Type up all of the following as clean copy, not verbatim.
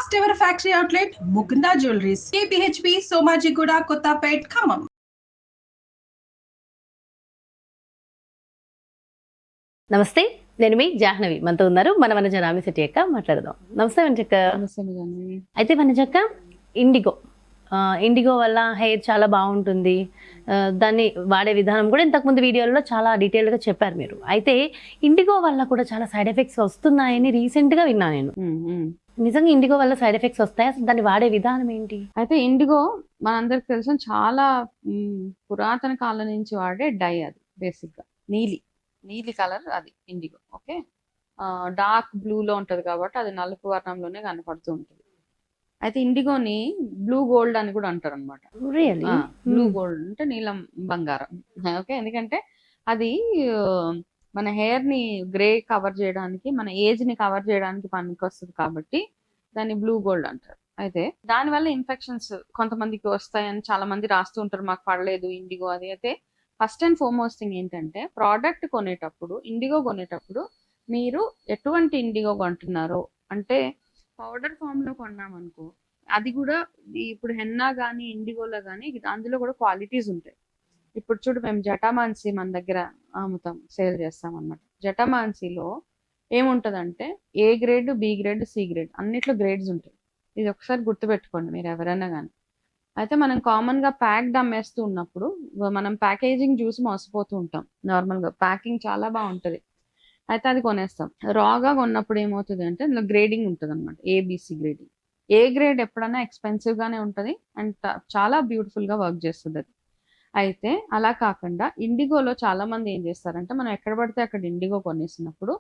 First ever factory outlet, Mukunda Jewelries, KPHP, Somajiguda, Kottapet, Khammam. నమస్తే, నేను మీ జాహ్నవి. మనతో ఉన్నారు మన వనజ రామిశెట్టి అక్క. మాట్లాడదాం. నమస్తే వనజక్క. అయితే వనజక్క, ఇండిగో వల్ల హెయిర్ చాలా బాగుంటుంది, దాన్ని వాడే విధానం కూడా ఇంతకుముందు వీడియోలో చాలా డీటెయిల్గా చెప్పారు మీరు. అయితే ఇండిగో వల్ల కూడా చాలా సైడ్ ఎఫెక్ట్స్ వస్తున్నాయని రీసెంట్గా విన్నా నేను. నిజంగా ఇండిగో వల్ల సైడ్ ఎఫెక్ట్స్ వస్తాయి? అసలు దాన్ని వాడే విధానం ఏంటి? అయితే ఇండిగో మనందరికి తెలిసిన చాలా పురాతన కాలం నుంచి వాడే డై. అది బేసిక్గా నీలి కలర్, అది ఇండిగో. ఓకే, డార్క్ బ్లూలో ఉంటుంది కాబట్టి అది నలుపు వర్ణంలోనే కనపడుతూ ఉంటుంది. అయితే ఇండిగోని బ్లూ గోల్డ్ అని కూడా అంటారు అనమాట. బ్లూ గోల్డ్ అంటే నీలం బంగారం. ఓకే, ఎందుకంటే అది మన హెయిర్ ని గ్రే కవర్ చేయడానికి, మన ఏజ్ ని కవర్ చేయడానికి పనికి వస్తుంది కాబట్టి దాన్ని బ్లూ గోల్డ్ అంటారు. అయితే దానివల్ల ఇన్ఫెక్షన్స్ కొంతమందికి వస్తాయని చాలా మంది రాస్తూ ఉంటారు, మాకు పడలేదు ఇండిగో అది. అయితే ఫస్ట్ అండ్ ఫార్మోస్ట్ థింగ్ ఏంటంటే, ప్రోడక్ట్ కొనేటప్పుడు, ఇండిగో కొనేటప్పుడు మీరు ఎటువంటి ఇండిగో కొంటున్నారో, అంటే పౌడర్ ఫామ్ లో కొన్నామనుకో, అది కూడా ఇప్పుడు హెన్నా కానీ ఇండిగోలో కానీ అందులో కూడా క్వాలిటీస్ ఉంటాయి. ఇప్పుడు చూడు, మేము జటామాన్సీ మన దగ్గర అమ్ముతాం, సేల్ చేస్తాం అన్నమాట. జటామాన్సీలో ఏముంటదంటే A grade, B grade, C grade, అన్నిట్లో గ్రేడ్స్ ఉంటాయి. ఇది ఒకసారి గుర్తుపెట్టుకోండి మీరు ఎవరైనా కానీ. అయితే మనం కామన్ గా ప్యాక్డ్ అమ్మేస్తూ ఉన్నప్పుడు మనం ప్యాకేజింగ్ చూసి మోసపోతూ ఉంటాం. నార్మల్ గా ప్యాకింగ్ చాలా బాగుంటది, అయితే అది కొనేస్తాం. రాగా కొన్నప్పుడు ఏమవుతుంది అంటే అందులో గ్రేడింగ్ ఉంటుంది అనమాట, ఏబిసి గ్రేడింగ్. ఏ గ్రేడ్ ఎప్పుడైనా ఎక్స్పెన్సివ్ గానే ఉంటుంది అండ్ చాలా బ్యూటిఫుల్ గా వర్క్ చేస్తుంది అది. అయితే అలా కాకుండా ఇండిగోలో చాలా మంది ఏం చేస్తారంటే, మనం ఎక్కడ పడితే అక్కడ ఇండిగో కొనేసినప్పుడు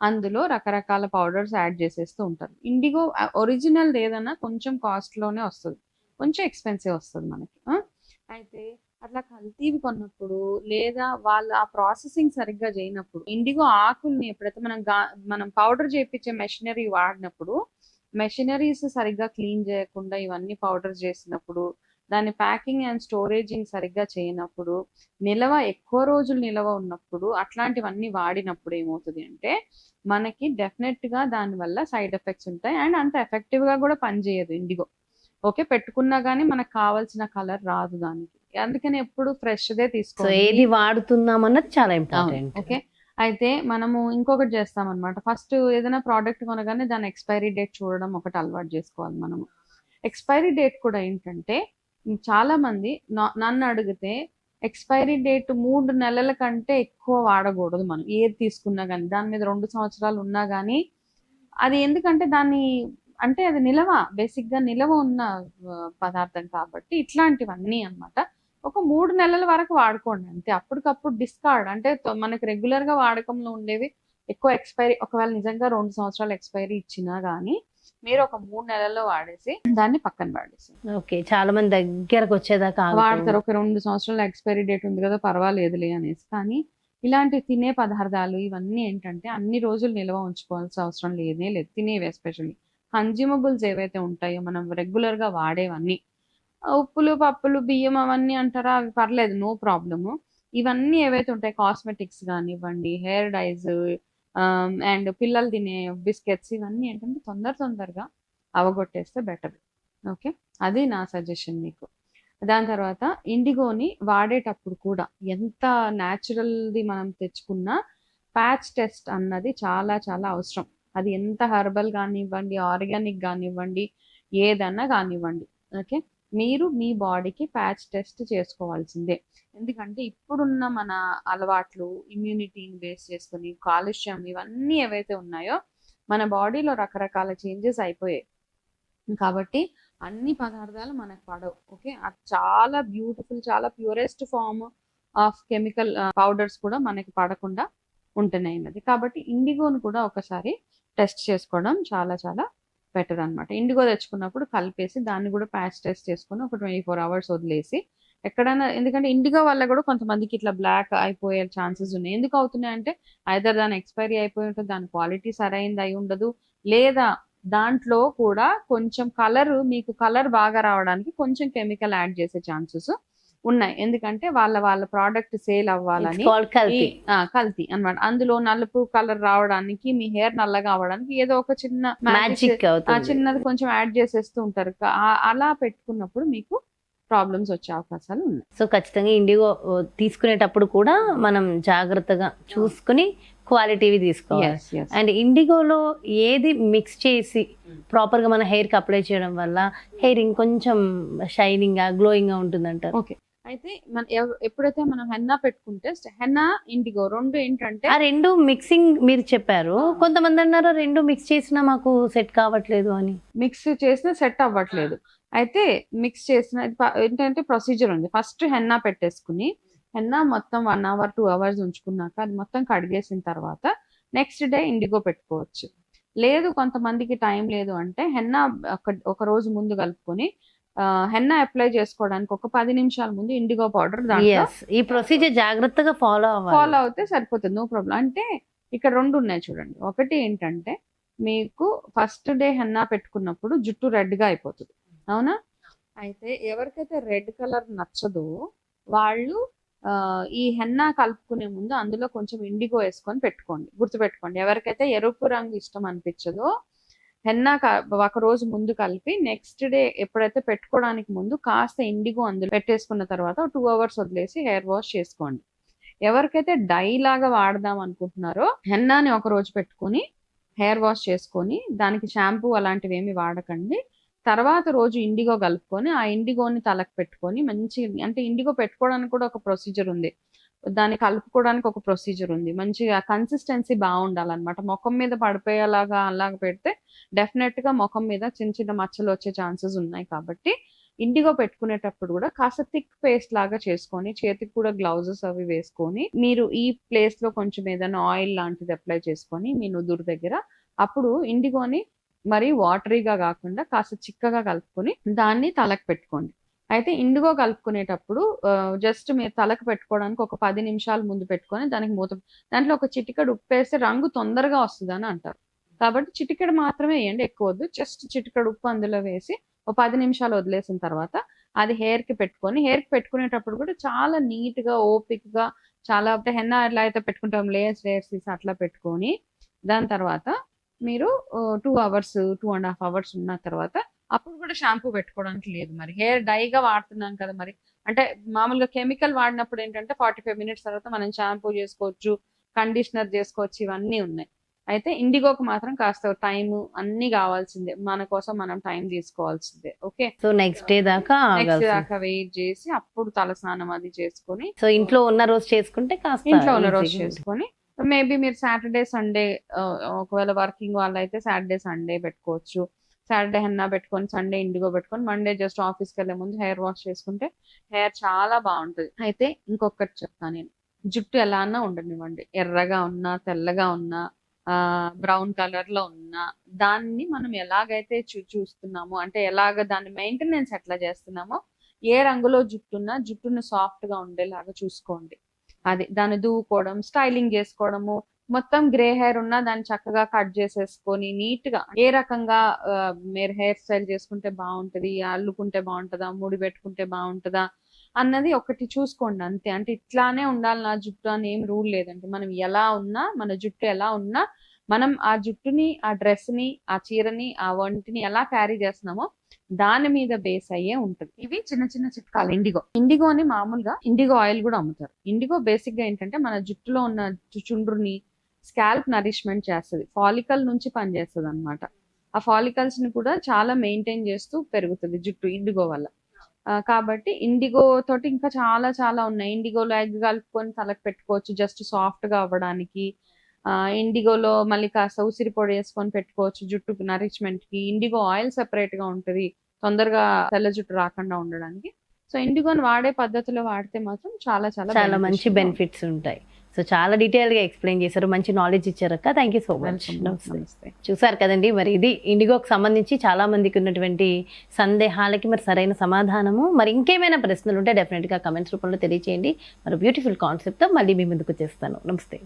అందులో రకరకాల పౌడర్స్ యాడ్ చేసేస్తూ ఉంటారు. ఇండిగో ఒరిజినల్ ఏదైనా కొంచెం కాస్ట్ లోనే వస్తుంది, కొంచెం ఎక్స్పెన్సివ్ వస్తుంది మనకి. అయితే అట్లా కల్తీవి కొన్నప్పుడు, లేదా వాళ్ళ ఆ ప్రాసెసింగ్ సరిగ్గా చేయనప్పుడు, ఇండిగో ఆకుల్ని ఎప్పుడైతే మనం పౌడర్ చేయించే మెషినరీ వాడినప్పుడు, మెషినరీస్ సరిగ్గా క్లీన్ చేయకుండా ఇవన్నీ పౌడర్ చేసినప్పుడు, దాని ప్యాకింగ్ అండ్ స్టోరేజింగ్ సరిగ్గా చేయనప్పుడు, ఎక్కువ రోజులు నిల్వ ఉన్నప్పుడు, అట్లాంటివన్నీ వాడినప్పుడు ఏమవుతుంది అంటే మనకి డెఫినెట్ గా దానివల్ల సైడ్ ఎఫెక్ట్స్ ఉంటాయి. అండ్ అంత ఎఫెక్టివ్ గా కూడా పనిచేయదు ఇండిగో. ఓకే, పెట్టుకున్నా గానీ మనకు కావాల్సిన కలర్ రాదు దానికి. అందుకని ఎప్పుడు ఫ్రెష్ దే తీసుకోవాలి. ఏది వాడుతున్నాం అన్నది చాలా ఇంపార్టెంట్. ఓకే, అయితే మనము ఇంకొకటి చేస్తాం అనమాట. ఫస్ట్ ఏదైనా ప్రోడక్ట్ కొనగానే దాని ఎక్స్పైరీ డేట్ చూడడం ఒకటి అలవాటు చేసుకోవాలి మనము. ఎక్స్పైరీ డేట్ కూడా ఏంటంటే, చాలా మంది నన్ను అడిగితే ఎక్స్పైరీ డేట్ 3 నెలల కంటే ఎక్కువ వాడకూడదు మనం ఏది తీసుకున్నా కానీ. దాని మీద 2 సంవత్సరాలు ఉన్నా కానీ అది, ఎందుకంటే దాన్ని అంటే అది బేసిక్ గా నిలవ ఉన్న పదార్థం కాబట్టి ఇట్లాంటివన్నీ అన్నమాట ఒక 3 నెలల వరకు వాడుకోండి అంతే. అప్పటికప్పుడు డిస్కార్డ్, అంటే మనకి రెగ్యులర్ గా వాడకంలో ఉండేవి ఎక్కువ ఎక్స్పైరీ, ఒకవేళ నిజంగా 2 సంవత్సరాలు ఎక్స్పైరీ ఇచ్చినా గానీ మీరు ఒక 3 నెలల్లో వాడేసి దాన్ని పక్కన వాడేసి. ఓకే, చాలా మంది దగ్గరకు వచ్చేదాకా వాడతారు. ఒక 2 సంవత్సరాల ఎక్స్పైరీ డేట్ ఉంది కదా, పర్వాలేదులే అనేసి. కానీ ఇలాంటి తినే పదార్థాలు ఇవన్నీ ఏంటంటే అన్ని రోజులు నిల్వ ఉంచుకోవాల్సిన అవసరం లేదు. తినేవి ఎస్పెషల్లీ కన్జ్యూమబుల్స్ ఏవైతే ఉంటాయో, మనం రెగ్యులర్ గా వాడేవన్నీ, ఉప్పులు, పప్పులు, బియ్యం అవన్నీ అంటారా, అవి పర్లేదు, నో ప్రాబ్లము. ఇవన్నీ ఏవైతే ఉంటాయి, కాస్మెటిక్స్ కానివ్వండి, హెయిర్ డైస్ అండ్ పిల్లలు తినే బిస్కెట్స్, ఇవన్నీ ఏంటంటే తొందరగా అవగొట్టేస్తే బెటర్. ఓకే, అది నా సజెషన్ మీకు. దాని తర్వాత ఇండిగోని వాడేటప్పుడు కూడా ఎంత న్యాచురల్ది మనం తెచ్చుకున్నా ప్యాచ్ టెస్ట్ అన్నది చాలా చాలా అవసరం. అది ఎంత హెర్బల్ కానివ్వండి, ఆర్గానిక్ కానివ్వండి, ఏదన్నా కానివ్వండి. ఓకే, మీరు మీ బాడీకి ప్యాచ్ టెస్ట్ చేసుకోవాల్సిందే. ఎందుకంటే ఇప్పుడున్న మన అలవాట్లు, ఇమ్యూనిటీని బేస్ చేసుకుని, కాలుష్యం, ఇవన్నీ ఏవైతే ఉన్నాయో మన బాడీలో రకరకాల చేంజెస్ అయిపోయాయి కాబట్టి అన్ని పదార్థాలు మనకు పడవు. ఓకే, అది చాలా బ్యూటిఫుల్, చాలా purest form of chemical powders కూడా మనకి పడకుండా ఉంటున్నాయి. కాబట్టి ఇండిగోను కూడా ఒకసారి టెస్ట్ చేసుకోవడం చాలా చాలా బెటర్ అనమాట. ఇండిగో తెచ్చుకున్నప్పుడు కలిపేసి దాన్ని కూడా ప్యాచ్ టెస్ట్ చేసుకుని ఒక 24 hours వదిలేసి ఎక్కడైనా, ఎందుకంటే ఇండిగో వల్ల కూడా కొంతమందికి ఇట్లా బ్లాక్ అయిపోయే ఛాన్సెస్ ఉన్నాయి. ఎందుకు అవుతున్నాయి అంటే ఐదర్ దాని ఎక్స్పైరీ అయిపోయి ఉంటుంది, దాని క్వాలిటీ సరైనది అయి ఉండదు, లేదా దాంట్లో కూడా కొంచెం మీకు కలర్ బాగా రావడానికి కొంచెం కెమికల్ యాడ్ చేసే ఛాన్సెస్ ఉన్నాయి. ఎందుకంటే వాళ్ళ ప్రోడక్ట్ సేల్ అవ్వాలని కల్తీ కల్తీ అన్నమాట. అందులో నలుపు కలర్ రావడానికి, మీ హెయిర్ నల్లగా అవ్వడానికి ఏదో ఒక చిన్న మ్యాజిక్ అవుతుంది. చిన్నది కొంచెం యాడ్ చేసేస్తూ ఉంటారు. అలా పెట్టుకున్నప్పుడు మీకు ప్రాబ్లమ్స్ వచ్చే అవకాశాలు ఉన్నాయి. సో ఖచ్చితంగా ఇండిగో తీసుకునేటప్పుడు కూడా మనం జాగ్రత్తగా చూసుకుని క్వాలిటీవి తీసుకోవాలి. అండ్ ఇండిగోలో ఏది మిక్స్ చేసి ప్రాపర్ గా మన హెయిర్ కి అప్లై చేయడం వల్ల హెయిర్ ఇంకొంచెం షైనింగ్ గా గ్లోయింగ్ గా ఉంటుందంటారు. ఓకే, అయితే మన ఎప్పుడైతే మనం హెన్నా పెట్టుకుంటే హెన్నా ఇండిగో రెండు ఏంటంటే ఆ రెండు మిక్సింగ్ మీరు చెప్పారు, కొంతమంది అన్నారు రెండు మిక్స్ చేసినా మాకు సెట్ కావట్లేదు అని. మిక్స్ చేసినా సెట్ అవ్వట్లేదు. అయితే మిక్స్ చేసిన ఏంటంటే ప్రొసీజర్ ఉంది. ఫస్ట్ హెన్నా పెట్టేసుకుని హెన్నా మొత్తం 1 hour 2 hours ఉంచుకున్నాక అది మొత్తం కడిగేసిన తర్వాత నెక్స్ట్ డే ఇండిగో పెట్టుకోవచ్చు. లేదు కొంతమందికి టైం లేదు అంటే హెన్నా ఒక రోజు ముందు కలుపుకొని హెన్నా అప్లై చేసుకోవడానికి ఒక 10 నిమిషాల ముందు ఇండిగో పౌడర్ ఈ ప్రొసీజర్ జాగ్రత్తగా ఫాలో అవుతే సరిపోతుంది, నో ప్రాబ్లం. అంటే ఇక్కడ రెండు ఉన్నాయి చూడండి. ఒకటి ఏంటంటే మీకు ఫస్ట్ డే హెన్నా పెట్టుకున్నప్పుడు జుట్టు రెడ్ గా అయిపోతుంది, అవునా? అయితే ఎవరికైతే రెడ్ కలర్ నచ్చదో వాళ్ళు ఈ హెన్నా కలుపుకునే ముందు అందులో కొంచెం ఇండిగో వేసుకొని పెట్టుకోండి. గుర్తుపెట్టుకోండి, ఎవరికైతే ఎరుపు రంగు ఇష్టం అనిపించదో హెన్నా ఒక రోజు ముందు కలిపి నెక్స్ట్ డే ఎప్పుడైతే పెట్టుకోవడానికి ముందు కాస్త ఇండిగో అందులో పెట్టేసుకున్న తర్వాత 2 hours వదిలేసి హెయిర్ వాష్ చేసుకోండి. ఎవరికైతే డై లాగా వాడదాం అనుకుంటున్నారో హెన్నాని ఒక రోజు పెట్టుకొని హెయిర్ వాష్ చేసుకొని దానికి షాంపూ అలాంటివి ఏమి వాడకండి. తర్వాత రోజు ఇండిగో కలుపుకొని ఆ ఇండిగోని తలకు పెట్టుకొని మంచి, అంటే ఇండిగో పెట్టుకోవడానికి కూడా ఒక ప్రొసీజర్ ఉంది, దాన్ని కలుపుకోవడానికి ఒక ప్రొసీజర్ ఉంది. మంచిగా కన్సిస్టెన్సీ బాగుండాలన్నమాట. ముఖం మీద పడిపోయేలాగా అలాగ పెడితే డెఫినెట్ గా ముఖం మీద చిన్న చిన్న మచ్చలు వచ్చే ఛాన్సెస్ ఉన్నాయి. కాబట్టి ఇండిగో పెట్టుకునేటప్పుడు కూడా కాస్త థిక్ పేస్ట్ లాగా చేసుకొని చేతికి కూడా గ్లౌజెస్ అవి వేసుకొని మీరు ఈ ప్లేస్ లో కొంచెం ఏదైనా ఆయిల్ లాంటిది అప్లై చేసుకొని మీ నుదురు దగ్గర అప్పుడు ఇండిగోని మరి వాటరీగా కాకుండా కాస్త చిక్కగా కలుపుకొని దాన్ని తలకు పెట్టుకోండి. అయితే ఇండిగో కలుపుకునేటప్పుడు జస్ట్ మీరు తలకు పెట్టుకోవడానికి ఒక 10 నిమిషాల ముందు పెట్టుకొని దానికి దాంట్లో ఒక చిటికెడు ఉప్పు వేస్తే రంగు తొందరగా వస్తుంది అని అంటారు. కాబట్టి చిటికెడు మాత్రమే వేయండి, ఎక్కువ వద్దు. జస్ట్ చిటికెడు ఉప్పు అందులో వేసి ఒక 10 నిమిషాలు వదిలేసిన తర్వాత అది హెయిర్ కి పెట్టుకునేటప్పుడు కూడా చాలా నీట్ గా ఓపిక్ గా చాలా హెన్నా ఎట్లా అయితే పెట్టుకుంటాం లేయర్స్ తీసి అట్లా పెట్టుకొని దాని తర్వాత మీరు 2 hours 2.5 hours ఉన్న తర్వాత అప్పుడు కూడా షాంపూ పెట్టుకోవడానికి లేదు. మరి హెయిర్ డైగా వాడుతున్నాం కదా, మరి అంటే మామూలుగా కెమికల్ వాడినప్పుడు ఏంటంటే 45 minutes తర్వాత మనం షాంపూ చేసుకోవచ్చు, కండిషనర్ చేసుకోవచ్చు, ఇవన్నీ ఉన్నాయి. అయితే ఇండిగోకి మాత్రం కాస్త టైం అన్ని కావాల్సిందే, మన కోసం మనం టైం తీసుకోవాల్సిందే. ఓకే, సో నెక్స్ట్ డే దాకా వెయిట్ చేసి అప్పుడు తలస్నానం అది చేసుకొని, సో ఇంట్లో ఉన్న రోజు చేసుకుంటే కాస్త ఇంట్లో ఉన్న రోజు చేసుకొని మేబీ మీరు సాటర్డే సండే ఒకవేళ వర్కింగ్ వాళ్ళు అయితే సాటర్డే సండే పెట్టుకోవచ్చు. సాటర్డే హెన్నా పెట్టుకొని సండే ఇండిగో పెట్టుకొని మండే జస్ట్ ఆఫీస్కి వెళ్ళే ముందు హెయిర్ వాష్ చేసుకుంటే హెయిర్ చాలా బాగుంటుంది. అయితే ఇంకొకటి చెప్తాను నేను, జుట్టు ఎలా అన్నా ఉండనివ్వండి, ఎర్రగా ఉన్నా తెల్లగా ఉన్నా బ్రౌన్ కలర్ లో ఉన్నా దాన్ని మనం ఎలాగైతే చూస్తున్నామో, అంటే ఎలాగ దాన్ని మెయింటెనెన్స్ ఎట్లా చేస్తున్నామో, ఏ రంగులో జుట్టున్నా జుట్టును సాఫ్ట్ గా ఉండేలాగా చూసుకోండి. అది దాన్ని దువ్వుకోవడం, స్టైలింగ్ చేసుకోవడము, మొత్తం గ్రే హెయిర్ ఉన్నా దాన్ని చక్కగా కట్ చేసేసుకొని నీట్ గా ఏ రకంగా మీరు హెయిర్ స్టైల్ చేసుకుంటే బాగుంటది, అల్లుకుంటే బాగుంటుందా, ముడి పెట్టుకుంటే బాగుంటుందా అన్నది ఒకటి చూసుకోండి అంతే. అంటే ఇట్లానే ఉండాలి నా జుట్టు అని ఏం రూల్ లేదండి. మనం ఎలా ఉన్నా, మన జుట్టు ఎలా ఉన్నా మనం ఆ జుట్టుని, ఆ డ్రెస్ ని, ఆ చీరని, ఆ వంటిని ఎలా క్యారీ చేస్తున్నామో దాని మీద బేస్ అయ్యే ఉంటుంది. ఇవి చిన్న చిన్న చిట్కాలు. ఇండిగోని మామూలుగా ఇండిగో ఆయిల్ కూడా అమ్ముతారు. ఇండిగో బేసిక్ గా ఏంటంటే మన జుట్టులో ఉన్న చుండ్రుని, స్కాల్ప్ నరిష్మెంట్ చేస్తుంది, ఫాలికల్ నుంచి పనిచేస్తుంది అనమాట. ఆ ఫాలికల్స్ ని కూడా చాలా మెయింటైన్ చేస్తూ పెరుగుతుంది జుట్టు ఇండిగో వల్ల. కాబట్టి ఇండిగో తోటి ఇంకా చాలా చాలా ఉన్నాయి. ఇండిగోలో ఎగ్ కలుపుకొని తలకు పెట్టుకోవచ్చు జస్ట్ సాఫ్ట్ గా అవ్వడానికి. ఇండిగోలో మళ్ళీ కాస్త ఉసిరి పొడి వేసుకొని పెట్టుకోవచ్చు జుట్టుకు నరిష్మెంట్ కి. ఇండిగో ఆయిల్ సెపరేట్ గా ఉంటుంది తొందరగా తెల్ల జుట్టు రాకుండా ఉండడానికి. సో ఇండిగోని వాడే పద్ధతిలో వాడితే మాత్రం చాలా చాలా చాలా మంచి బెనిఫిట్స్ ఉంటాయి. సో చాలా డీటెయిల్ గా ఎక్స్ప్లెయిన్ చేశారు, మంచి నాలెడ్జ్ ఇచ్చారక్క. Thank you so much. చూసారు కదండి, మరి ఇది ఇండిగోకి సంబంధించి చాలా మందికి ఉన్నటువంటి సందేహాలకి మరి సరైన సమాధానము. మరి ఇంకేమైనా ప్రశ్నలు ఉంటే డెఫినెట్ గా కమెంట్స్ రూపంలో తెలియచేయండి. మరి బ్యూటిఫుల్ కాన్సెప్ట్ తో మళ్ళీ మీ ముందుకు చేస్తాను. నమస్తే.